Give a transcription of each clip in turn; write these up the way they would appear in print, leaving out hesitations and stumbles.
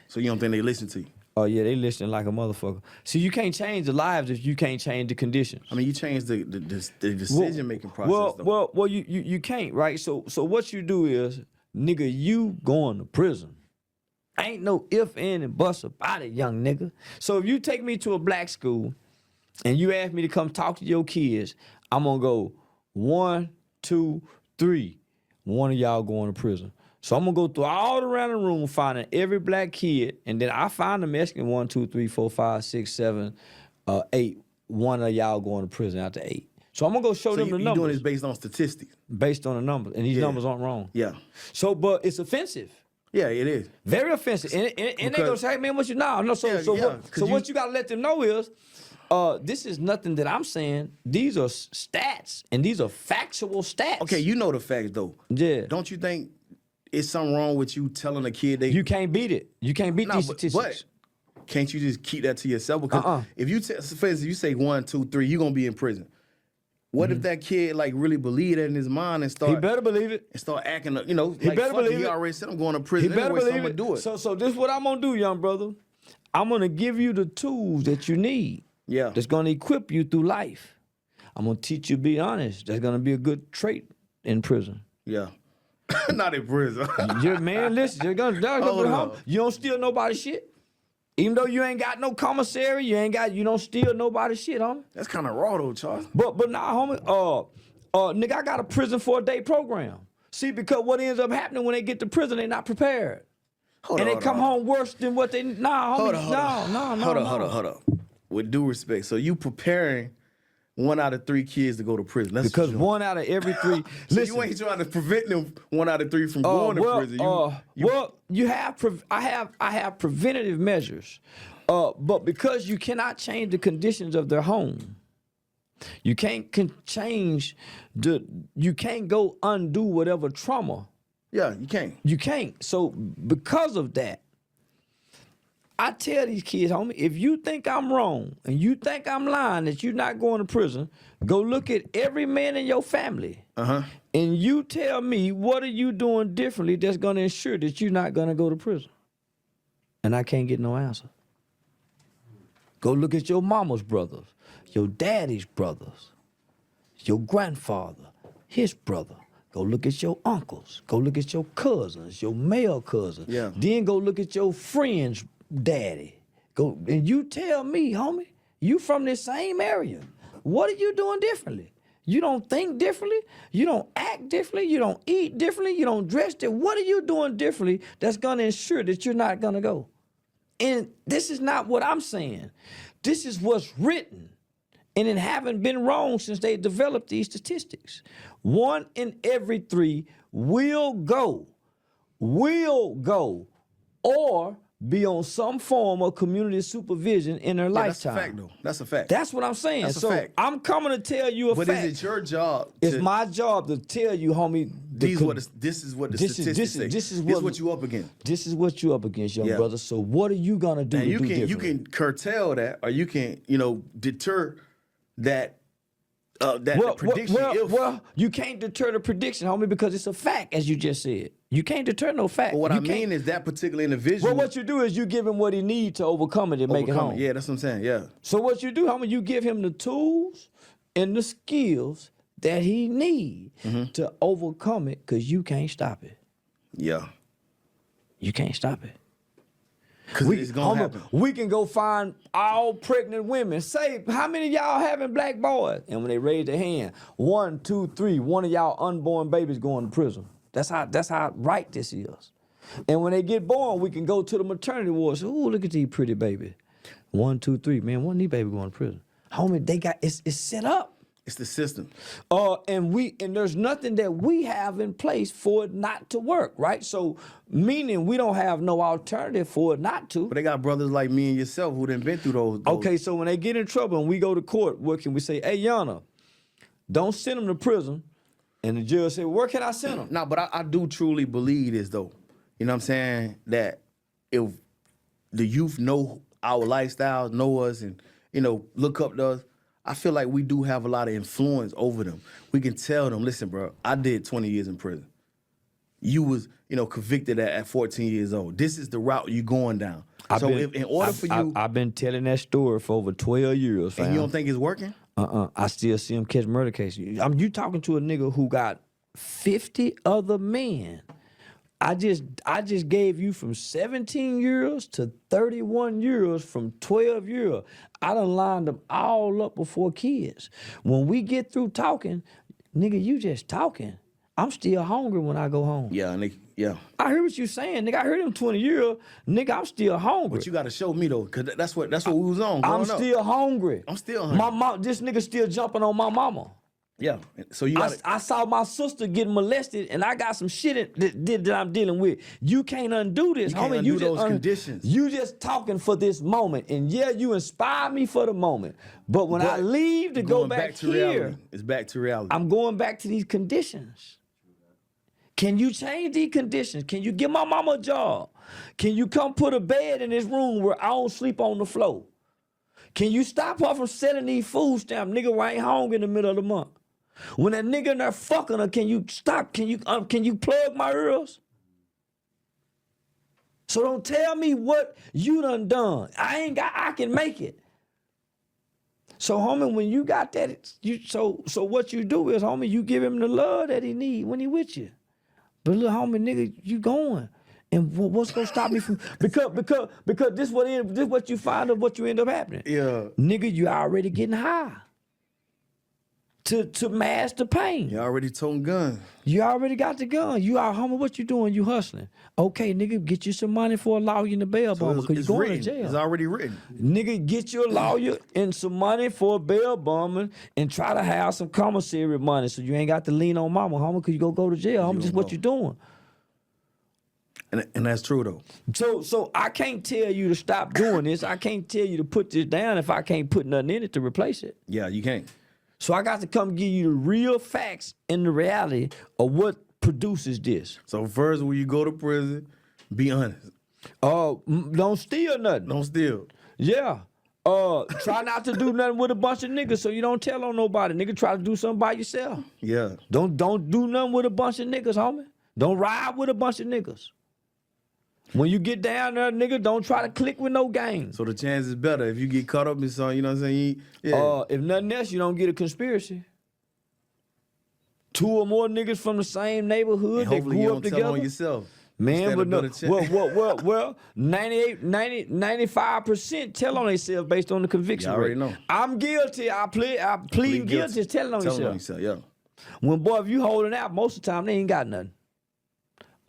So you don't think they listen to you? Oh yeah, they listening like a motherfucker. See, you can't change the lives if you can't change the conditions. I mean, you change the decision making process. Well, you can't, right? So what you do is, nigga, you going to prison. Ain't no if, and, and buts about it, young nigga. So if you take me to a black school and you ask me to come talk to your kids, I'm gonna go 1, 2, 3. One of y'all going to prison. So I'm gonna go through all around the room finding every black kid, and then I find the Mexican 1, 2, 3, 4, 5, 6, 7, 8. One of y'all going to prison after 8. So I'm gonna go show them the numbers. You're doing this based on statistics. Based on the numbers, and these numbers aren't wrong. Yeah. So, but it's offensive. Yeah, it is. Very offensive. And they gonna say, hey, man, what you know? No, what you gotta let them know is, this is nothing that I'm saying. These are stats, and these are factual stats. Okay, you know the facts though. Yeah. Don't you think it's something wrong with you telling a kid they? You can't beat it. You can't beat these statistics. But can't you just keep that to yourself? Because if you, for instance, you say 1, 2, 3, you're gonna be in prison. What if that kid like really believe that in his mind and start? He better believe it. And start acting, you know, he better believe it. He already said I'm going to prison. He better anyway, believe so I'm gonna do it. So this is what I'm gonna do, young brother. I'm gonna give you the tools that you need. Yeah. That's gonna equip you through life. I'm gonna teach you to be honest. That's gonna be a good trait in prison. Yeah. Not in prison. Man, listen, you don't steal nobody's shit. Even though you ain't got no commissary, you don't steal nobody's shit, homie. That's kind of raw though, Charles. But nah, homie, nigga, I got a prison for a day program. See, because what ends up happening when they get to prison, they not prepared. They come home worse than what they, Hold up. With due respect, so you preparing 1 out of 3 kids to go to prison. That's because 1 out of every 3. So you ain't trying to prevent them 1 out of 3 from going to prison. I have preventative measures, but because you cannot change the conditions of their home, you can't you can't go undo whatever trauma. Yeah, you can't. You can't. So because of that, I tell these kids, homie, if you think I'm wrong and you think I'm lying that you're not going to prison, go look at every man in your family. And you tell me, what are you doing differently that's going to ensure that you're not going to go to prison? And I can't get no answer. Go look at your mama's brothers, your daddy's brothers, your grandfather, his brother. Go look at your uncles. Go look at your cousins, your male cousins. Yeah. Then go look at your friends' daddy. Go and you tell me, homie, you from this same area. What are you doing differently? You don't think differently. You don't act differently. You don't eat differently. You don't dress differently. What are you doing differently that's gonna ensure that you're not gonna go? And this is not what I'm saying. This is what's written. And it haven't been wrong since they developed these statistics. 1 in every 3 will go, or be on some form of community supervision in their lifetime. That's a fact, though. That's a fact. That's what I'm saying. That's a fact. I'm coming to tell you a fact. But is it your job? It's my job to tell you, homie. This is what the statistics say. This is what you up against. This is what you up against, young brother. So what are you gonna do? And you can curtail that, or you can deter that. Prediction. Well, you can't deter the prediction, homie, because it's a fact, as you just said. You can't deter no fact. But what I mean is that particular individual. Well, what you do is you give him what he needs to overcome it and make it home. Yeah, that's what I'm saying. Yeah. So what you do, homie, you give him the tools and the skills that he needs to overcome it, because you can't stop it. Yeah. You can't stop it. Because it's going to happen. We can go find all pregnant women. Say, how many of y'all having black boys? And when they raise their hand, 1, 2, 3, one of y'all unborn babies going to prison. That's how right this is. And when they get born, we can go to the maternity ward. Say, ooh, look at these pretty babies. 1, 2, 3. Man, one of these babies going to prison. Homie, it's set up. It's the system. And there's nothing that we have in place for it not to work, right? So meaning we don't have no alternative for it not to. But they got brothers like me and yourself who done been through those. Okay, so when they get in trouble and we go to court, what can we say? Hey, Yana, don't send them to prison. And the judge said, where can I send them? No, but I do truly believe this, though. You know what I'm saying? That if the youth know our lifestyles, know us, and, look up to us, I feel like we do have a lot of influence over them. We can tell them, listen, bro, I did 20 years in prison. you was, convicted at 14 years old. This is the route you going down. In order for you, I've been telling that story for over 12 years, fam. And you don't think it's working? I still see him catch murder cases. You talking to a nigga who got 50 other men. I just gave you from 17 years to 31 years from 12 years. I done lined them all up before kids. When we get through talking, nigga, you just talking. I'm still hungry when I go home. Yeah, nigga. Yeah. I heard what you saying, nigga. I heard him 20 years. Nigga, I'm still hungry. But you got to show me, though, because that's what we was on growing up. Still hungry. I'm still hungry. My mom, this nigga still jumping on my mama. Yeah. So you got I saw my sister getting molested, and I got some shit that I'm dealing with. You can't undo this, You can't homie. undo those conditions. You just talking for this moment, and yeah, you inspire me for the moment. But when I leave to go back to here, reality. It's back to reality. I'm going back to these conditions. Can you change these conditions? Can you give my mama a job? Can you come put a bed in this room where I don't sleep on the floor? Can you stop her from selling these food stamps, nigga, where I ain't hungry in the middle of the month? When that nigga in there fucking her, can you stop? Can you plug my ears? So don't tell me what you done. I can make it. So homie, when you got that, so what you do is, homie, you give him the love that he need when he with you. But look, homie, nigga, you going. And what's gonna stop me from because this what you find out what you end up happening. Yeah. Nigga, you already getting high. To mask the pain. You already toting guns. You already got the gun. You out, homie, what you doing? You hustling. Okay, nigga, get you some money for a lawyer in the bail bond because you going to jail. It's already written. Nigga, get your lawyer and some money for a bail bombing and try to have some commissary money so you ain't got to lean on mama, homie, because you go to jail, homie. Just what you doing. And that's true, though. So I can't tell you to stop doing this. I can't tell you to put this down if I can't put nothing in it to replace it. Yeah, you can't. So I got to come give you the real facts and the reality of what produces this. So first, when you go to prison, be honest. Don't steal nothing. Don't steal. Yeah. Try not to do nothing with a bunch of niggas so you don't tell on nobody. Nigga, try to do something by yourself. Yeah. Don't do nothing with a bunch of niggas, homie. Don't ride with a bunch of niggas. When you get down there, nigga, don't try to click with no gang. So the chance is better if you get caught up in something, you know what I'm saying? If nothing else, you don't get a conspiracy. 2 or more niggas from the same neighborhood that hopefully you grew don't up together. tell on yourself. Man, but no, Stand a better well, 95% tell on themselves based on the conviction You already rate. know. I'm guilty. I plead guilty to telling on yourself. Yeah. When, boy, if you holding out, most of the time, they ain't got nothing.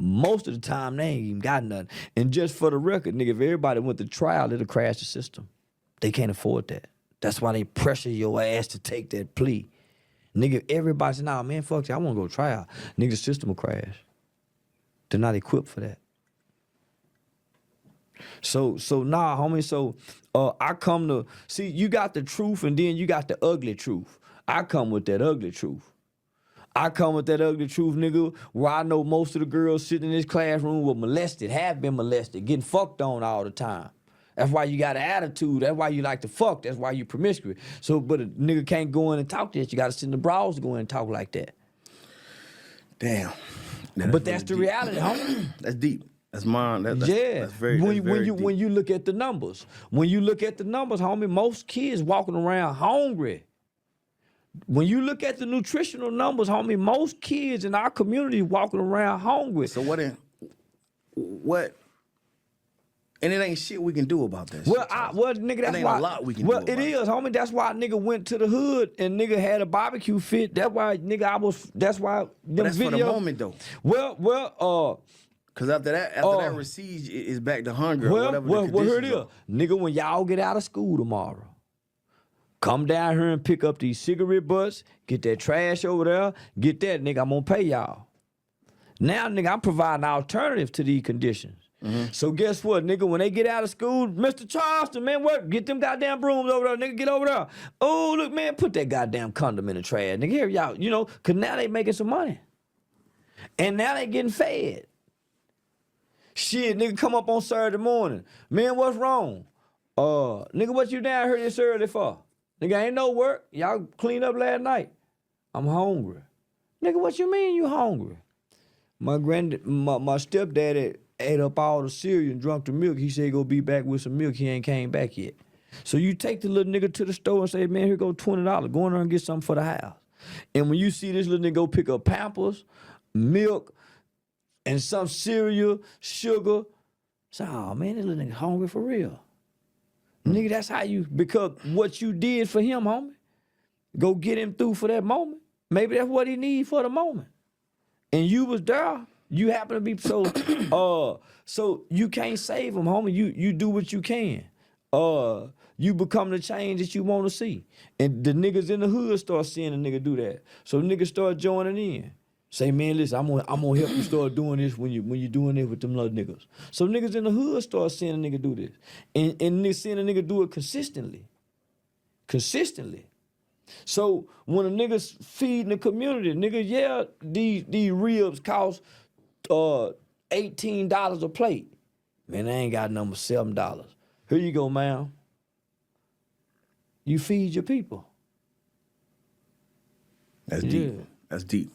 Most of the time, they ain't even got nothing. And just for the record, nigga, if everybody went to trial, it'll crash the system. They can't afford that. That's why they pressure your ass to take that plea. Nigga, everybody say, nah, man, fuck you, I want to go to trial. Nigga, the system will crash. They're not equipped for that. So nah, homie, I come to, see, you got the truth and then you got the ugly truth. I come with that ugly truth. I come with that ugly truth, nigga, where I know most of the girls sitting in this classroom were molested, have been molested, getting fucked on all the time. That's why you got an attitude. That's why you like to fuck. That's why you promiscuous. So, but a nigga can't go in and talk that. You got to sit in the brawls to go in and talk like that. Damn. But that's the reality, homie. That's deep. That's mine. That's very when deep. you look at the numbers, homie, most kids walking around hungry. When you look at the nutritional numbers, homie, most kids in our community walking around hungry. So what? And it ain't shit we can do about that. Nigga, that's ain't why. a lot we can do about it is, homie. That's why nigga went to the hood and nigga had a barbecue fit. That's why nigga That's why. But that's for the moment though. Cause after that recedes, it's back to hunger. Well, here it is, nigga. When y'all get out of school tomorrow, come down here and pick up these cigarette butts, get that trash over there, get that, nigga, I'm gonna pay y'all. Now, nigga, I'm providing an alternative to these conditions. Mm-hmm. So guess what, nigga, when they get out of school, Mr. Charleston, man, get them goddamn brooms over there, nigga, get over there. Oh, look, man, put that goddamn condom in the trash. Nigga, here y'all, cause now they making some money. And now they getting fed. Shit, nigga, come up on Saturday morning. Man, what's wrong? Nigga, what you down here this early for? Nigga, ain't no work. Y'all cleaned up last night. I'm hungry. Nigga, what you mean you hungry? My stepdaddy ate up all the cereal and drunk the milk. He said he gonna be back with some milk. He ain't came back yet. So you take the little nigga to the store and say, man, here go $20. Go in there and get something for the house. And when you see this little nigga go pick up Pampers, milk, and some cereal, sugar, say, oh man, this little nigga hungry for real. Nigga, that's how you, because what you did for him, homie, go get him through for that moment. Maybe that's what he need for the moment. And you was there. You happen to be so you can't save him, homie. You do what you can. You become the change that you want to see. And the niggas in the hood start seeing a nigga do that. So niggas start joining in. Say, man, listen, I'm gonna help you start doing this when you doing it with them little niggas. So niggas in the hood start seeing a nigga do this. And niggas seeing a nigga do it consistently. Consistently. So when a nigga's feeding the community, nigga, yeah, these ribs cost $18 a plate. Man, I ain't got number $7. Here you go, ma'am. You feed your people. That's deep. That's deep.